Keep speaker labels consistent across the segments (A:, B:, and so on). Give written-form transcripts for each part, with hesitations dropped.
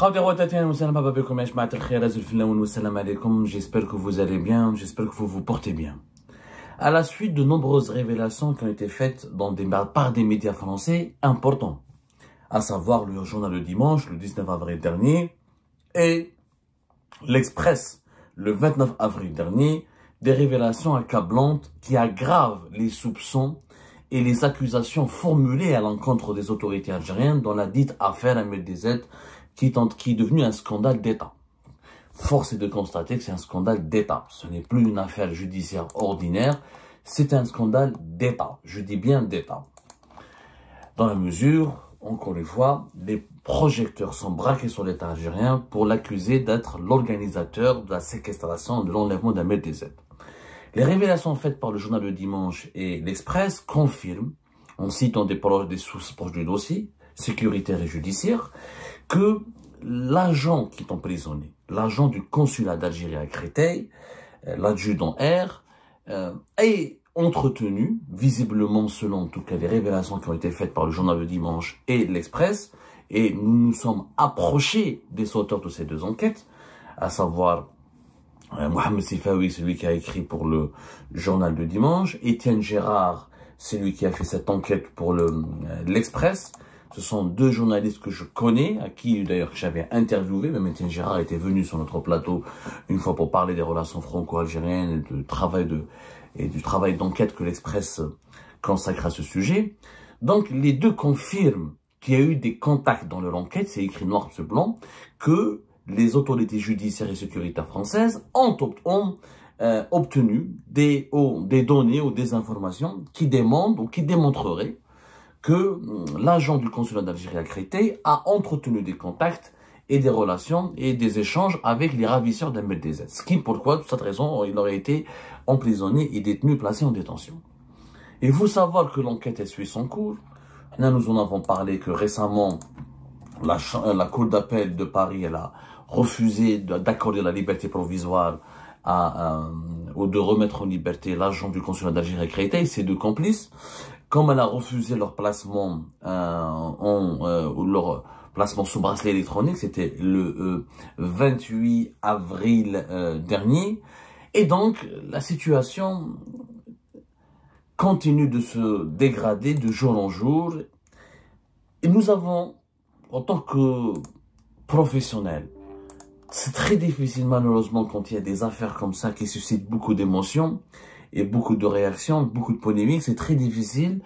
A: J'espère que vous allez bien, j'espère que vous vous portez bien. À la suite de nombreuses révélations qui ont été faites par des médias français importants, à savoir le journal Le Dimanche, le 19 avril dernier, et l'Express, le 29 avril dernier, des révélations accablantes qui aggravent les soupçons et les accusations formulées à l'encontre des autorités algériennes dans la dite affaire Ahmed DZ, qui est devenue un scandale d'État. Force est de constater que c'est un scandale d'État. Ce n'est plus une affaire judiciaire ordinaire, c'est un scandale d'État. Je dis bien d'État. Dans la mesure, encore une fois, les projecteurs sont braqués sur l'État algérien pour l'accuser d'être l'organisateur de la séquestration, de l'enlèvement d'Ahmed DZ. Les révélations faites par le journal Le Dimanche et l'Express confirment, en citant des sources proches du dossier, sécuritaire et judiciaire, que l'agent qui est emprisonné, l'agent du consulat d'Algérie à Créteil, l'adjudant R, est entretenu, visiblement selon en tout cas les révélations qui ont été faites par le journal Le Dimanche et l'Express, et nous nous sommes approchés des auteurs de ces deux enquêtes, à savoir Mohamed Sifawi, celui qui a écrit pour le journal Le Dimanche, Étienne Gérard, celui qui a fait cette enquête pour l'Express. Ce sont deux journalistes que je connais, à qui d'ailleurs j'avais interviewé. Même Étienne Gérard était venu sur notre plateau une fois pour parler des relations franco-algériennes et du travail d'enquête que l'Express consacre à ce sujet. Donc les deux confirment qu'il y a eu des contacts dans leur enquête, c'est écrit noir sur blanc, que les autorités judiciaires et sécuritaires françaises ont obtenu des données ou des informations qui demandent ou qui démontreraient que l'agent du consulat d'Algérie à Créteil a entretenu des contacts et des relations et des échanges avec les ravisseurs d'Ahmed DZ. Ce qui, pourquoi, pour cette raison, il aurait été emprisonné et détenu, placé en détention. Il faut savoir que l'enquête suit son cours. Là, nous en avons parlé que récemment, la Cour d'appel de Paris, elle a refusé d'accorder la liberté provisoire ou de remettre en liberté l'agent du consulat d'Algérie à Créteil, ses deux complices. Comme elle a refusé leur placement leur placement sous bracelet électronique, c'était le 28 avril dernier, et donc la situation continue de se dégrader de jour en jour, et nous avons, en tant que professionnels, c'est très difficile malheureusement quand il y a des affaires comme ça qui suscitent beaucoup d'émotions et beaucoup de réactions, beaucoup de polémiques. C'est très difficile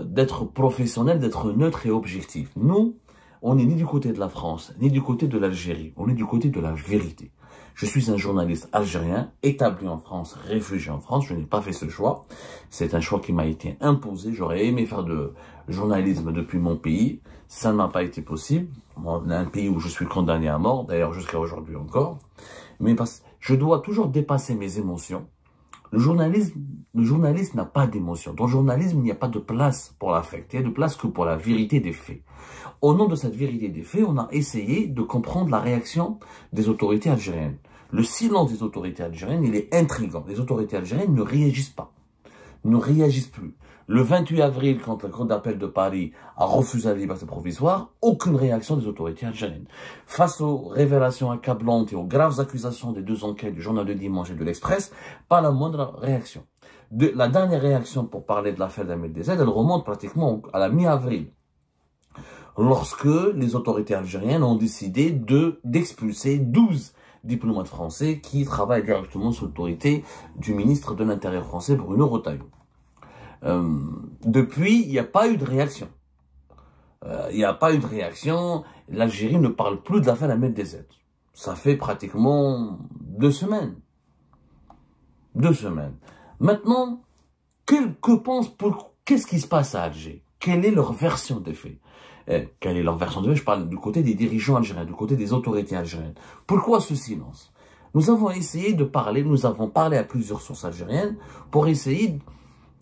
A: d'être professionnel, d'être neutre et objectif. Nous, on n'est ni du côté de la France, ni du côté de l'Algérie. On est du côté de la vérité. Je suis un journaliste algérien, établi en France, réfugié en France. Je n'ai pas fait ce choix. C'est un choix qui m'a été imposé. J'aurais aimé faire de journalisme depuis mon pays. Ça ne m'a pas été possible. On a un pays où je suis condamné à mort, d'ailleurs jusqu'à aujourd'hui encore. Mais je dois toujours dépasser mes émotions. Le journaliste n'a pas d'émotion. Dans le journalisme, il n'y a pas de place pour l'affect. Il n'y a de place que pour la vérité des faits. Au nom de cette vérité des faits, on a essayé de comprendre la réaction des autorités algériennes. Le silence des autorités algériennes, il est intriguant. Les autorités algériennes ne réagissent pas, ne réagissent plus. Le 28 avril, quand la Cour d'appel de Paris a refusé la liberté provisoire, aucune réaction des autorités algériennes. Face aux révélations accablantes et aux graves accusations des deux enquêtes du journal Le Dimanche et de l'Express, pas la moindre réaction. La dernière réaction pour parler de l'affaire d'Ahmed DZ, elle remonte pratiquement à la mi-avril, lorsque les autorités algériennes ont décidé d'expulser 12 diplomates français qui travaillent directement sous l'autorité du ministre de l'Intérieur français, Bruno Retailleau. Depuis, il n'y a pas eu de réaction. L'Algérie ne parle plus de l'affaire Ahmed DZ. Ça fait pratiquement 2 semaines. 2 semaines. Maintenant, qu'est-ce qui se passe à Alger? Quelle est leur version des faits? Quelle est leur version des faits? Je parle du côté des dirigeants algériens, du côté des autorités algériennes. Pourquoi ce silence? Nous avons essayé de parler, nous avons parlé à plusieurs sources algériennes pour essayer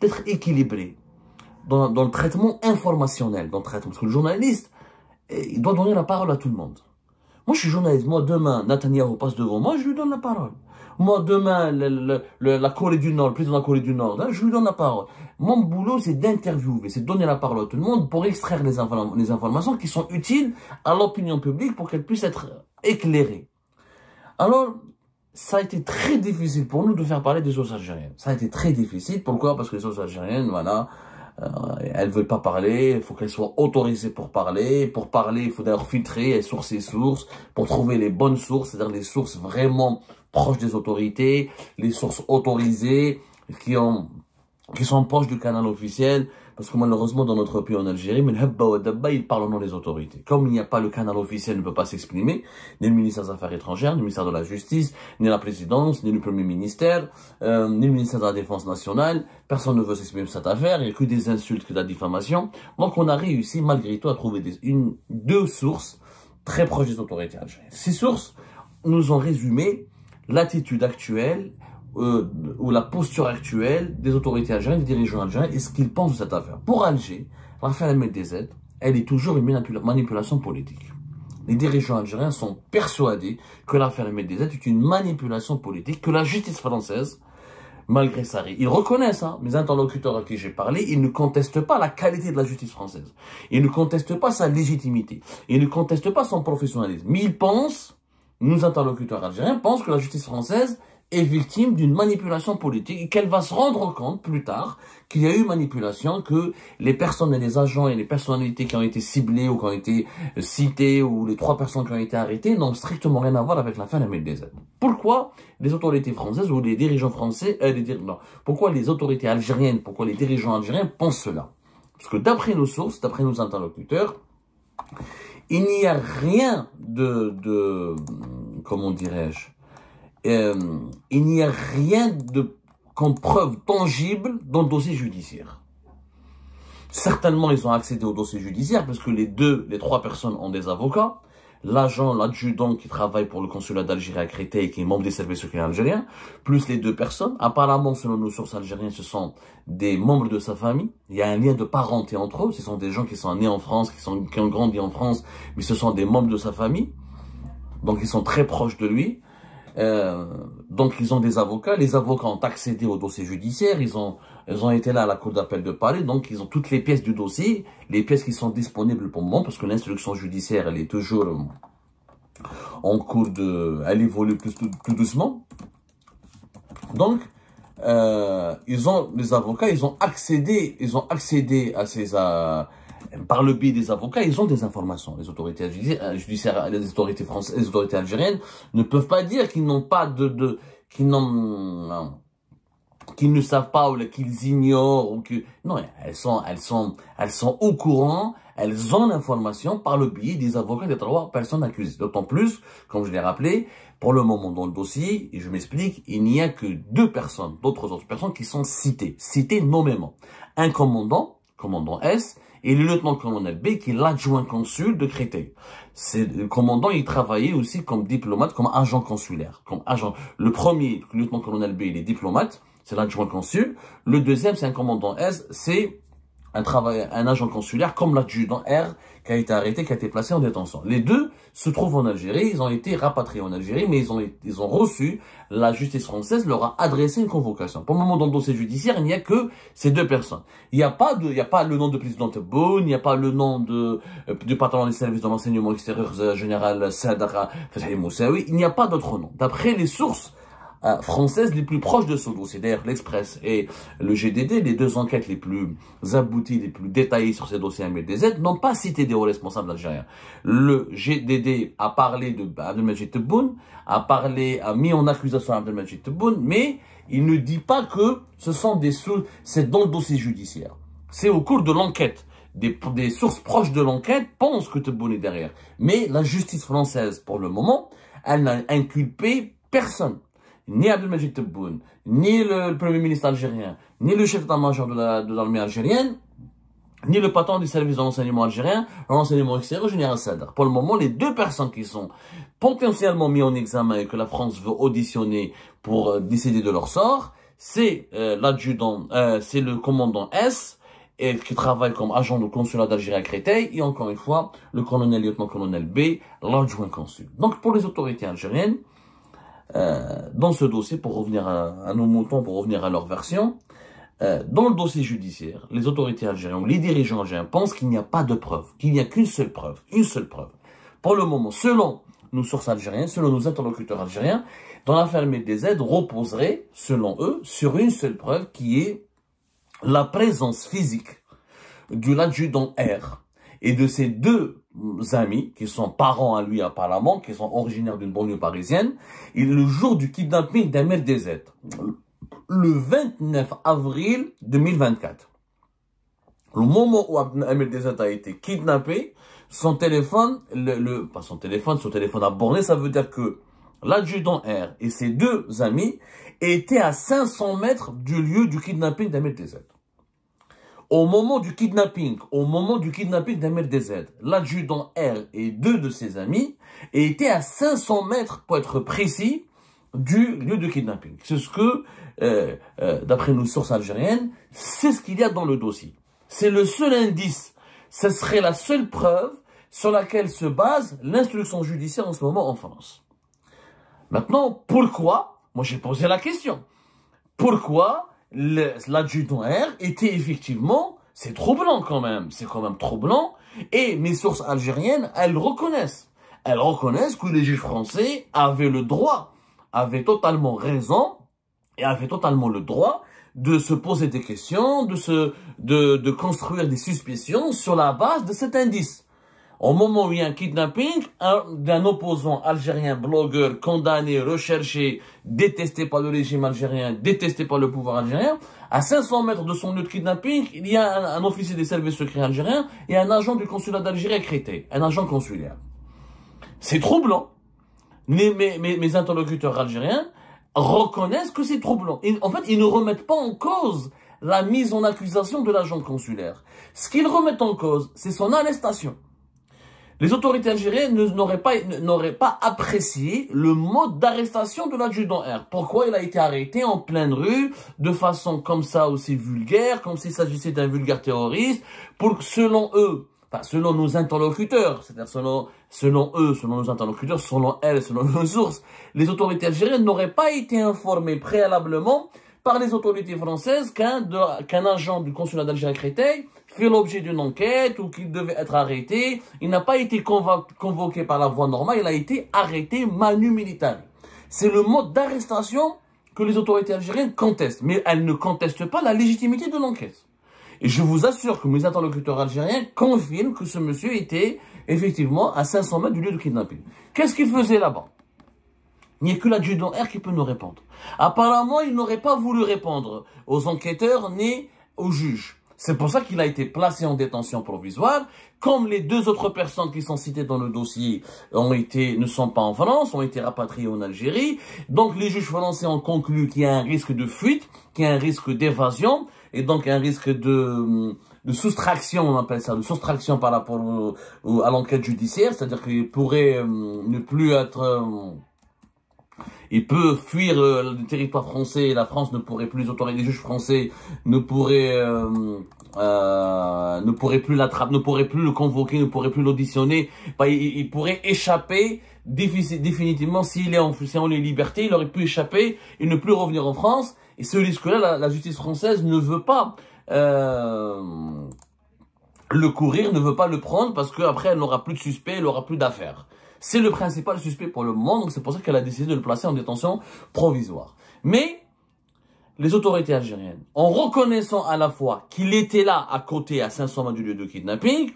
A: d'être équilibré dans le traitement informationnel, parce que le journaliste, il doit donner la parole à tout le monde. Moi, je suis journaliste. Moi, demain, Netanyahou passe devant moi, je lui donne la parole. Moi, demain, la Corée du Nord, le président de la Corée du Nord, là, je lui donne la parole. Mon boulot, c'est d'interviewer, c'est de donner la parole à tout le monde pour extraire les informations qui sont utiles à l'opinion publique pour qu'elle puisse être éclairée. Alors, ça a été très difficile pour nous de faire parler des sources algériennes. Ça a été très difficile. Pourquoi? Parce que les sources algériennes, voilà, elles veulent pas parler. Il faut qu'elles soient autorisées pour parler. Pour parler, il faut d'ailleurs filtrer et sourcer sources pour trouver les bonnes sources, c'est-à-dire les sources vraiment proches des autorités, les sources autorisées qui sont proches du canal officiel. Parce que malheureusement, dans notre pays en Algérie, il parle au nom des autorités. Comme il n'y a pas le canal officiel, il ne peut pas s'exprimer, ni le ministère des Affaires étrangères, ni le ministère de la Justice, ni la présidence, ni le Premier ministère, ni le ministère de la Défense nationale. Personne ne veut s'exprimer sur cette affaire. Il n'y a que des insultes, que de la diffamation. Donc, on a réussi, malgré tout, à trouver deux sources très proches des autorités algériennes. Ces sources nous ont résumé l'attitude actuelle ou la posture actuelle des autorités algériennes, des dirigeants algériens et ce qu'ils pensent de cette affaire. Pour Alger, l'affaire MDZ, elle est toujours une manipulation politique. Les dirigeants algériens sont persuadés que l'affaire MDZ est une manipulation politique, que la justice française, malgré ça, ils reconnaissent, hein, mes interlocuteurs à qui j'ai parlé, ils ne contestent pas la qualité de la justice française. Ils ne contestent pas sa légitimité. Ils ne contestent pas son professionnalisme. Mais ils pensent, nos interlocuteurs algériens pensent que la justice française est victime d'une manipulation politique et qu'elle va se rendre compte plus tard qu'il y a eu manipulation, que les personnes et les agents et les personnalités qui ont été ciblées ou qui ont été citées ou les 3 personnes qui ont été arrêtées n'ont strictement rien à voir avec l'affaire MDZ. Pourquoi les autorités françaises ou les dirigeants français, pourquoi les autorités algériennes, pourquoi les dirigeants algériens pensent cela? Parce que d'après nos sources, d'après nos interlocuteurs, il n'y a rien comment dirais-je, il n'y a rien comme preuve tangible dans le dossier judiciaire. Certainement, ils ont accédé au dossier judiciaire parce que les 3 personnes ont des avocats. L'agent, l'adjudant qui travaille pour le consulat d'Algérie à Créteil et qui est membre des services secrets algériens, plus les 2 personnes. Apparemment, selon nos sources algériennes, ce sont des membres de sa famille. Il y a un lien de parenté entre eux. Ce sont des gens qui sont nés en France, qui ont grandi en France, mais ce sont des membres de sa famille. Donc, ils sont très proches de lui. Donc, ils ont des avocats. Les avocats ont accédé au dossier judiciaire. Ils ont été là à la cour d'appel de Paris. Donc, ils ont toutes les pièces du dossier, les pièces qui sont disponibles pour le moment, parce que l'instruction judiciaire, elle est toujours en cours elle évolue plus doucement. Donc, les avocats, ils ont accédé à ces, par le biais des avocats, ils ont des informations. Les autorités judiciaires, les autorités françaises, les autorités algériennes ne peuvent pas dire qu'ils n'ont pas qu'ils ne savent pas ou qu'ils ignorent ou que non, elles sont au courant, elles ont l'information par le biais des avocats des 3 personnes accusées. D'autant plus, comme je l'ai rappelé, pour le moment dans le dossier, et je m'explique, il n'y a que 2 personnes, d'autres personnes qui sont citées nommément. Un commandant S, et le lieutenant-colonel B, qui est l'adjoint consul de Créteil. Le commandant, il travaillait aussi comme diplomate, comme agent consulaire. Le premier, le lieutenant-colonel B, il est diplomate, c'est l'adjoint consul. Le deuxième, c'est un commandant S, c'est un agent consulaire comme l'adjudant R qui a été arrêté, qui a été placé en détention. Les 2 se trouvent en Algérie, ils ont été rapatriés en Algérie, mais ils ont reçu, la justice française leur a adressé une convocation. Pour le moment, dans le dossier judiciaire, il n'y a que ces 2 personnes. Il n'y a pas le nom de président Tebboune, il n'y a pas le nom du patron des services de l'enseignement extérieur général Sadra Fatih Moussaoui, il n'y a pas d'autre nom. D'après les sources françaises les plus proches de ce dossier, d'ailleurs l'Express et le GDD, les 2 enquêtes les plus abouties, les plus détaillées sur ces dossiers MDZ, n'ont pas cité des hauts responsables algériens. Le GDD a parlé de Abdelmajid Tebboune, a mis en accusation Abdelmajid Tebboune, mais il ne dit pas que ce sont c'est dans le dossier judiciaire. C'est au cours de l'enquête. Des sources proches de l'enquête pensent que Tebboune est derrière. Mais la justice française, pour le moment, elle n'a inculpé personne. Ni Abdelmajid Tebboune, ni le Premier ministre algérien, ni le chef d'état-major de l'armée algérienne, ni le patron du service de l'enseignement algérien, l'enseignement extérieur, général Sadr. Pour le moment, les 2 personnes qui sont potentiellement mises en examen et que la France veut auditionner pour décider de leur sort, c'est l'adjudant, c'est le commandant S et qui travaille comme agent du consulat d'Algérie à Créteil, et encore une fois, le colonel, lieutenant-colonel B, l'adjoint consul. Donc, pour les autorités algériennes, dans ce dossier, pour revenir à nos moutons, pour revenir à leur version, dans le dossier judiciaire, les autorités algériennes, les dirigeants algériens pensent qu'il n'y a pas de preuve, qu'il n'y a qu'une seule preuve, une seule preuve. Pour le moment, selon nos sources algériennes, selon nos interlocuteurs algériens, dans l'affaire MDZ reposerait, selon eux, sur une seule preuve qui est la présence physique de l'adjudant R et de ses deux amis, qui sont parents à lui apparemment, qui sont originaires d'une banlieue parisienne, et le jour du kidnapping d'MDZ, le 29 avril 2024. Le moment où MDZ a été kidnappé, son téléphone, son téléphone a borné, ça veut dire que l'adjudant R et ses deux amis étaient à 500 mètres du lieu du kidnapping d'MDZ. Au moment du kidnapping d'MDZ, l'adjudant R et deux de ses amis étaient à 500 mètres, pour être précis, du lieu de kidnapping. C'est ce que, d'après nos sources algériennes, c'est ce qu'il y a dans le dossier. C'est le seul indice. Ce serait la seule preuve sur laquelle se base l'instruction judiciaire en ce moment en France. Maintenant, pourquoi? Moi, j'ai posé la question. Pourquoi l'adjudant R était effectivement, c'est troublant quand même, c'est quand même troublant, et mes sources algériennes, elles reconnaissent que les juges français avaient le droit, avaient totalement raison, et avaient totalement le droit de se poser des questions, de construire des suspicions sur la base de cet indice. Au moment où il y a un kidnapping d'un opposant algérien, blogueur, condamné, recherché, détesté par le régime algérien, détesté par le pouvoir algérien, à 500 mètres de son lieu de kidnapping, il y a un officier des services secrets algériens et un agent du consulat d'Algérie à Créteil, un agent consulaire. C'est troublant. Mes interlocuteurs algériens reconnaissent que c'est troublant. En fait, ils ne remettent pas en cause la mise en accusation de l'agent consulaire. Ce qu'ils remettent en cause, c'est son arrestation. Les autorités algériennes n'auraient pas apprécié le mode d'arrestation de l'adjudant R. Pourquoi il a été arrêté en pleine rue, de façon comme ça aussi vulgaire, comme s'il s'agissait d'un vulgaire terroriste, pour que selon eux, enfin selon nos interlocuteurs, c'est-à-dire selon nos interlocuteurs, selon elles, selon nos sources, les autorités algériennes n'auraient pas été informées préalablement par les autorités françaises qu'un agent du consulat d'Algérie à Créteil fait l'objet d'une enquête ou qu'il devait être arrêté. Il n'a pas été convoqué par la voie normale, il a été arrêté manu militari. C'est le mode d'arrestation que les autorités algériennes contestent, mais elles ne contestent pas la légitimité de l'enquête. Et je vous assure que mes interlocuteurs algériens confirment que ce monsieur était effectivement à 500 mètres du lieu de kidnapping. Qu'est-ce qu'il faisait là-bas? Il n'y a que l'adjudant R qui peut nous répondre. Apparemment, il n'aurait pas voulu répondre aux enquêteurs ni aux juges. C'est pour ça qu'il a été placé en détention provisoire. Comme les deux autres personnes qui sont citées dans le dossier ne sont pas en France, ont été rapatriées en Algérie. Donc les juges français ont conclu qu'il y a un risque de fuite, qu'il y a un risque d'évasion, et donc un risque de soustraction, on appelle ça, de soustraction par rapport à l'enquête judiciaire. C'est-à-dire qu'il pourrait ne plus être... il peut fuir le territoire français et la France ne pourrait plus, les autorités, les juges français ne pourraient plus l'attraper, ne pourraient plus le convoquer, ne pourraient plus l'auditionner. Il pourrait échapper définitivement s'il est en liberté, il aurait pu échapper et ne plus revenir en France. Et ce risque-là, la justice française ne veut pas le courir, ne veut pas le prendre parce qu'après elle n'aura plus de suspect, elle n'aura plus d'affaires. C'est le principal suspect pour le moment, donc c'est pour ça qu'elle a décidé de le placer en détention provisoire. Mais les autorités algériennes, en reconnaissant à la fois qu'il était là à côté à 500 mètres du lieu de kidnapping,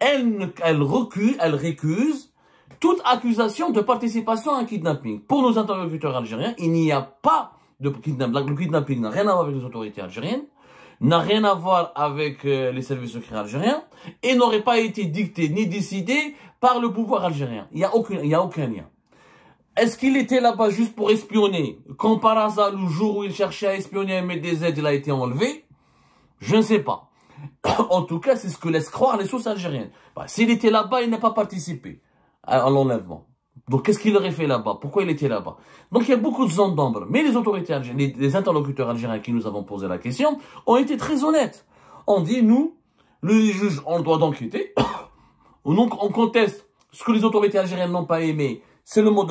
A: elles récusent toute accusation de participation à un kidnapping. Pour nos interlocuteurs algériens, il n'y a pas de kidnapping. Le kidnapping n'a rien à voir avec les autorités algériennes, n'a rien à voir avec les services secrets algériens et n'aurait pas été dicté ni décidé par le pouvoir algérien. Il n'y a aucun lien. Est-ce qu'il était là-bas juste pour espionner? Comme par hasard, le jour où il cherchait à espionner un MDZ, il a été enlevé? Je ne sais pas. En tout cas, c'est ce que laissent croire les sources algériennes. S'il était là-bas, il n'a pas participé à l'enlèvement. Donc, qu'est-ce qu'il aurait fait là-bas? Pourquoi il était là-bas? Donc, il y a beaucoup de zones d'ombre. Mais les autorités algériennes, les interlocuteurs algériens à qui nous avons posé la question, ont été très honnêtes. On dit, nous, les juges ont le droit d'enquêter. Donc, on conteste ce que les autorités algériennes n'ont pas aimé. C'est le mode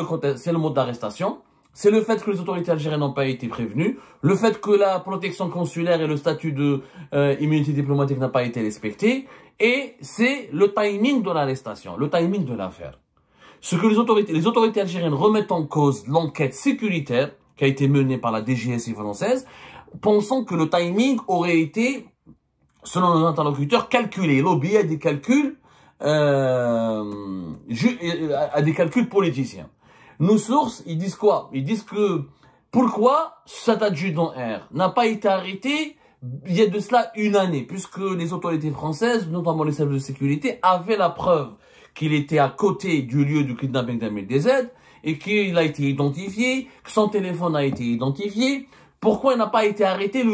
A: d'arrestation. C'est le fait que les autorités algériennes n'ont pas été prévenues. Le fait que la protection consulaire et le statut de immunité diplomatique n'a pas été respecté. Et c'est le timing de l'arrestation, le timing de l'affaire. Ce que les autorités algériennes remettent en cause l'enquête sécuritaire qui a été menée par la DGSI française, pensant que le timing aurait été, selon nos interlocuteurs, calculé. L'OBI a des calculs, politiciens. Nos sources, ils disent quoi? Ils disent que pourquoi cet adjudant R n'a pas été arrêté il y a de cela une année, puisque les autorités françaises, notamment les services de sécurité, avaient la preuve qu'il était à côté du lieu du kidnapping d'Ahmed DZ et qu'il a été identifié, que son téléphone a été identifié. Pourquoi il n'a pas été arrêté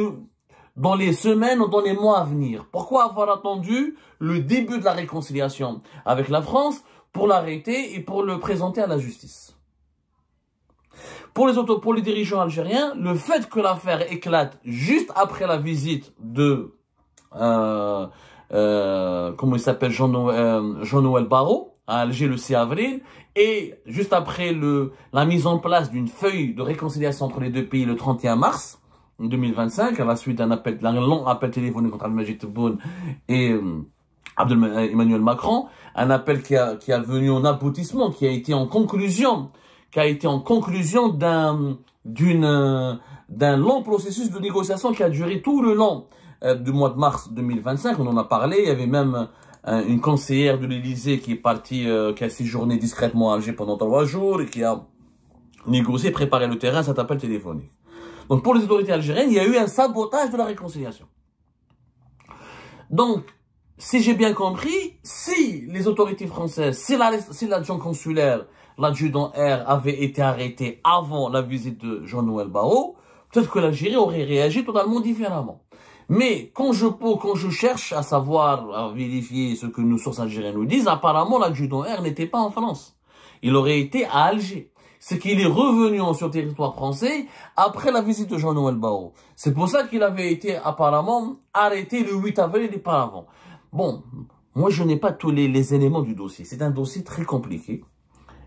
A: dans les semaines ou dans les mois à venir? Pourquoi avoir attendu le début de la réconciliation avec la France pour l'arrêter et pour le présenter à la justice? Pour les dirigeants algériens, le fait que l'affaire éclate juste après la visite de comment il s'appelle, Jean-Noël Barrot à Alger le 6 avril, et juste après la mise en place d'une feuille de réconciliation entre les deux pays le 31 mars 2025, à la suite d'un long appel téléphonique entre Al-Majid Tebboune et Emmanuel Macron, un appel qui a venu en aboutissement, qui a été en conclusion d'un long processus de négociation qui a duré tout le long du mois de mars 2025. On en a parlé. Il y avait même une conseillère de l'Élysée qui est partie, qui a séjourné discrètement à Alger pendant 3 jours et qui a négocié, préparé le terrain à cet appel téléphonique. Donc pour les autorités algériennes, il y a eu un sabotage de la réconciliation. Donc, si j'ai bien compris, si les autorités françaises, si l'adjoint consulaire, l'adjudant R avait été arrêté avant la visite de Jean-Noël Barrot, peut-être que l'Algérie aurait réagi totalement différemment. Mais quand je cherche à savoir, à vérifier ce que nos sources algériennes nous disent, apparemment l'adjudant R n'était pas en France. Il aurait été à Alger. C'est qu'il est revenu sur le territoire français après la visite de Jean-Noël Barrot. C'est pour ça qu'il avait été apparemment arrêté le 8 avril et pas avant. Bon, moi je n'ai pas tous les éléments du dossier. C'est un dossier très compliqué.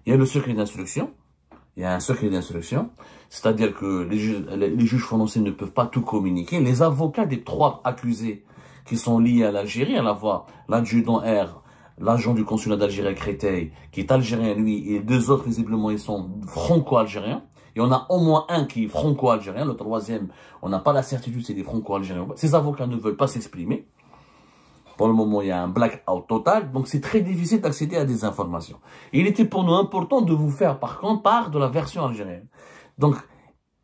A: Il y a le secret d'instruction. Il y a un secret d'instruction. C'est-à-dire que les juges français ne peuvent pas tout communiquer. Les avocats des 3 accusés qui sont liés à l'Algérie, à la fois l'adjudant R, l'agent du consulat d'Algérie à Créteil, qui est algérien lui, et 2 autres visiblement ils sont franco-algériens. Il y en a au moins un qui est franco-algérien. Le 3e, on n'a pas la certitude c'est des franco-algériens. Ces avocats ne veulent pas s'exprimer. Pour le moment, il y a un blackout total, donc c'est très difficile d'accéder à des informations. Et il était pour nous important de vous faire, par contre, part de la version algérienne. Donc,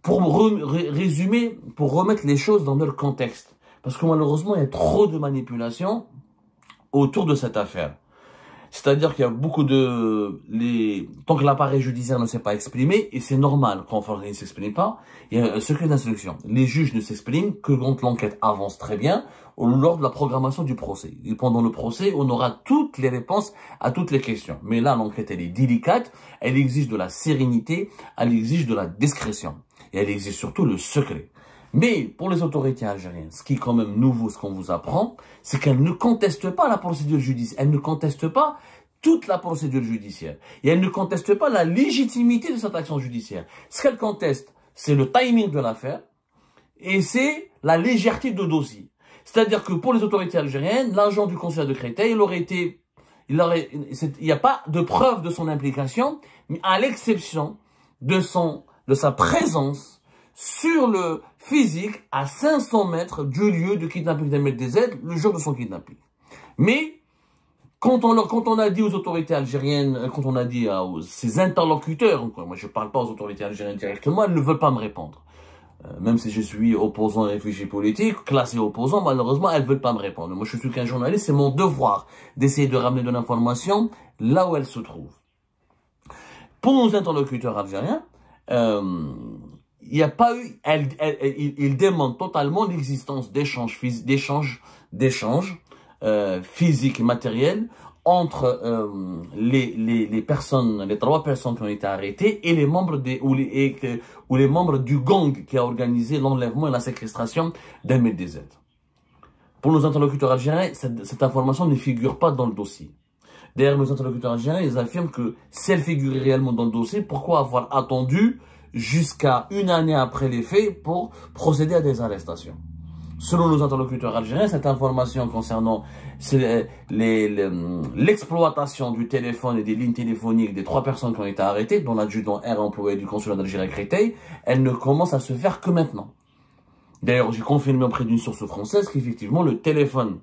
A: pour résumer, pour remettre les choses dans leur contexte, parce que malheureusement, il y a trop de manipulations autour de cette affaire. C'est-à-dire qu'il y a beaucoup tant que l'appareil judiciaire ne s'est pas exprimé, et c'est normal quand on ne s'exprime pas, il y a un secret d'instruction. Les juges ne s'expriment que quand l'enquête avance très bien, lors de la programmation du procès. Et pendant le procès, on aura toutes les réponses à toutes les questions. Mais là, l'enquête, elle est délicate, elle exige de la sérénité, elle exige de la discrétion. Et elle exige surtout le secret. Mais pour les autorités algériennes, ce qui est quand même nouveau, ce qu'on vous apprend, c'est qu'elles ne contestent pas la procédure judiciaire. Elles ne contestent pas toute la procédure judiciaire. Et elles ne contestent pas la légitimité de cette action judiciaire. Ce qu'elles contestent, c'est le timing de l'affaire et c'est la légèreté de dossier. C'est-à-dire que pour les autorités algériennes, l'agent du consulat de Créteil, il n'y a pas de preuve de son implication, mais à l'exception de sa présence sur le physique à 500 mètres du lieu du kidnapping d'Ahmed DZ, le jour de son kidnapping. Mais, quand on a dit aux autorités algériennes, quand on a dit à ses interlocuteurs, moi je ne parle pas aux autorités algériennes directement, elles ne veulent pas me répondre. Même si je suis opposant et réfugié politique, classé opposant, malheureusement, elles ne veulent pas me répondre. Moi, je suis qu'un journaliste, c'est mon devoir d'essayer de ramener de l'information là où elle se trouve. Pour nos interlocuteurs algériens, il n'y a pas eu, ils demandent totalement l'existence d'échanges physiques et matériels entre les 3 personnes qui ont été arrêtées et les membres les membres du gang qui a organisé l'enlèvement et la séquestration d'Ahmed DZ. Pour nos interlocuteurs algériens, cette information ne figure pas dans le dossier. D'ailleurs, nos interlocuteurs algériens, ils affirment que si elle figurait réellement dans le dossier, pourquoi avoir attendu jusqu'à une année après les faits pour procéder à des arrestations? Selon nos interlocuteurs algériens, cette information concernant l'exploitation du téléphone et des lignes téléphoniques des 3 personnes qui ont été arrêtées, dont l'adjudant R employé du consulat d'Algérie à Créteil, elle ne commence à se faire que maintenant. D'ailleurs, j'ai confirmé auprès d'une source française qu'effectivement, le téléphone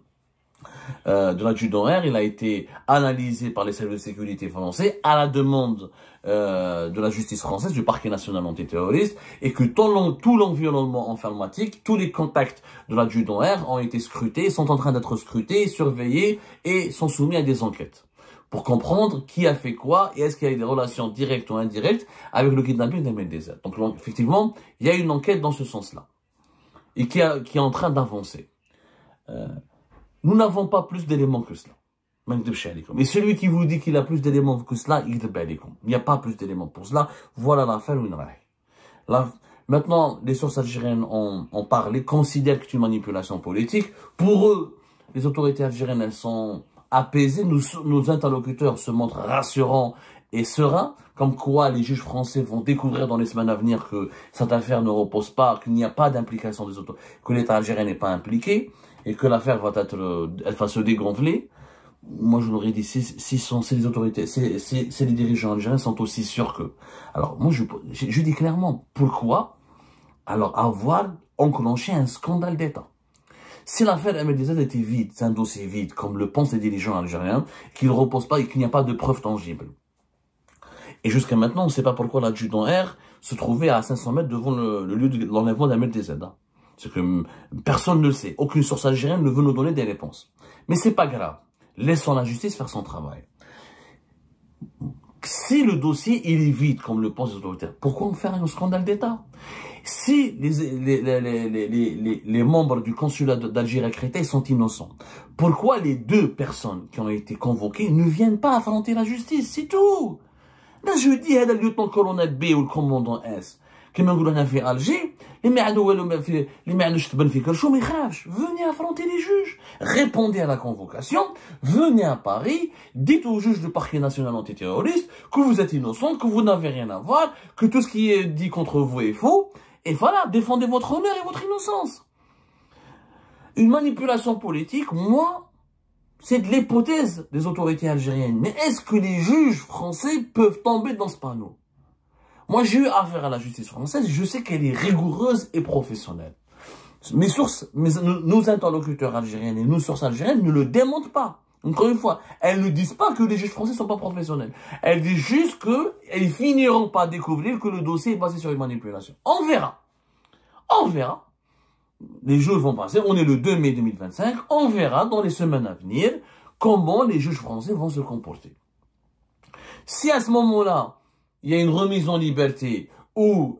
A: de l'adjudant R, il a été analysé par les services de sécurité français à la demande de la justice française, du parquet national antiterroriste, et que tout l'environnement informatique, tous les contacts de l'adjudant R ont été scrutés, sont en train d'être scrutés, surveillés et sont soumis à des enquêtes pour comprendre qui a fait quoi et est-ce qu'il y a eu des relations directes ou indirectes avec le kidnapping d'Ahmed Dezed. Donc effectivement, il y a une enquête dans ce sens-là et qui est en train d'avancer. Nous n'avons pas plus d'éléments que cela. Et celui qui vous dit qu'il a plus d'éléments que cela, il n'y a pas plus d'éléments pour cela. Voilà l'affaire Winraï. Maintenant, les sources algériennes ont parlé, considèrent que c'est une manipulation politique. Pour eux, les autorités algériennes, elles sont apaisées. Nos interlocuteurs se montrent rassurants et sereins, comme quoi les juges français vont découvrir dans les semaines à venir que cette affaire ne repose pas, qu'il n'y a pas d'implication des autorités, que l'État algérien n'est pas impliqué, et que l'affaire elle va se dégonfler. Moi, je l'aurais dit, si les autorités, si les dirigeants algériens sont aussi sûrs que. Alors, moi, je dis clairement, pourquoi, alors, avoir enclenché un scandale d'État? Si l'affaire Ahmed Dezed était vide, c'est un dossier vide, comme le pensent les dirigeants algériens, qu'il ne repose pas et qu'il n'y a pas de preuves tangibles. Et jusqu'à maintenant, on ne sait pas pourquoi l'adjudant R se trouvait à 500 mètres devant le lieu de l'enlèvement d'Ahmed Dezed. C'est que personne ne le sait. Aucune source algérienne ne veut nous donner des réponses. Mais c'est pas grave. Laissons la justice faire son travail. Si le dossier il est vide, comme le pensent les autorités, pourquoi en faire un scandale d'État? Si les membres du consulat d'Algérie à Créteil sont innocents, pourquoi les 2 personnes qui ont été convoquées ne viennent pas affronter la justice? C'est tout. Là, je dis, le lieutenant-colonel B ou le commandant S, qui m'a dit fait Alger, venez affronter les juges, répondez à la convocation, venez à Paris, dites au juge du parquet national antiterroriste que vous êtes innocent, que vous n'avez rien à voir, que tout ce qui est dit contre vous est faux, et voilà, défendez votre honneur et votre innocence. Une manipulation politique, moi, c'est de l'hypothèse des autorités algériennes. Mais est-ce que les juges français peuvent tomber dans ce panneau? Moi, j'ai eu affaire à la justice française, je sais qu'elle est rigoureuse et professionnelle. Nos interlocuteurs algériens et nos sources algériennes ne le démentent pas. Encore une fois, elles ne disent pas que les juges français ne sont pas professionnels. Elles disent juste qu'elles finiront par découvrir que le dossier est basé sur une manipulation. On verra. On verra. Les jours vont passer, on est le 2 mai 2025, on verra dans les semaines à venir comment les juges français vont se comporter. Si à ce moment-là, il y a une remise en liberté ou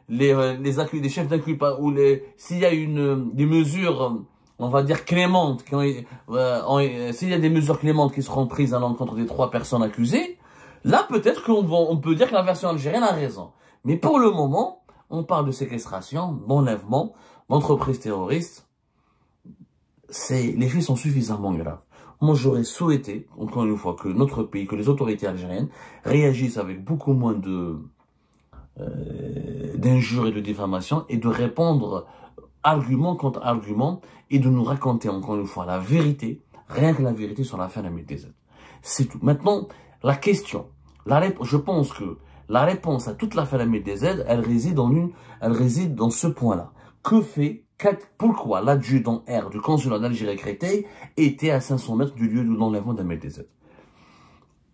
A: les chefs d'inculpation, ou s'il y a des mesures, on va dire clémentes, s'il y a des mesures clémentes qui seront prises à l'encontre des 3 personnes accusées, là peut-être qu'on peut dire que la version algérienne a raison. Mais pour le moment, on parle de séquestration, d'enlèvement, d'entreprise terroriste. Les faits sont suffisamment graves. Moi, j'aurais souhaité, encore une fois, que notre pays, que les autorités algériennes réagissent avec beaucoup moins d'injures et de diffamation et de répondre argument contre argument et de nous raconter, encore une fois, la vérité, rien que la vérité sur l'affaire Ahmed Dezed. C'est tout. Maintenant, la question, je pense que la réponse à toute l'affaire Ahmed Dezed, elle réside dans ce point-là. Pourquoi l'adjudant R du consulat d'Algérie à Créteil était à 500 mètres du lieu de l'enlèvement d'Ahmed Dezed?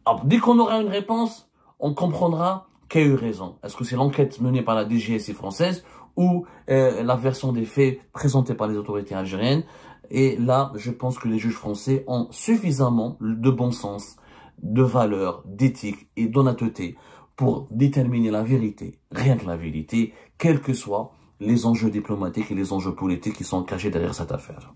A: Alors, dès qu'on aura une réponse, on comprendra qui a eu raison. Est-ce que c'est l'enquête menée par la DGSI française ou la version des faits présentée par les autorités algériennes? Et là, je pense que les juges français ont suffisamment de bon sens, de valeur, d'éthique et d'honnêteté pour déterminer la vérité, rien que la vérité, quels que soient les enjeux diplomatiques et les enjeux politiques qui sont cachés derrière cette affaire.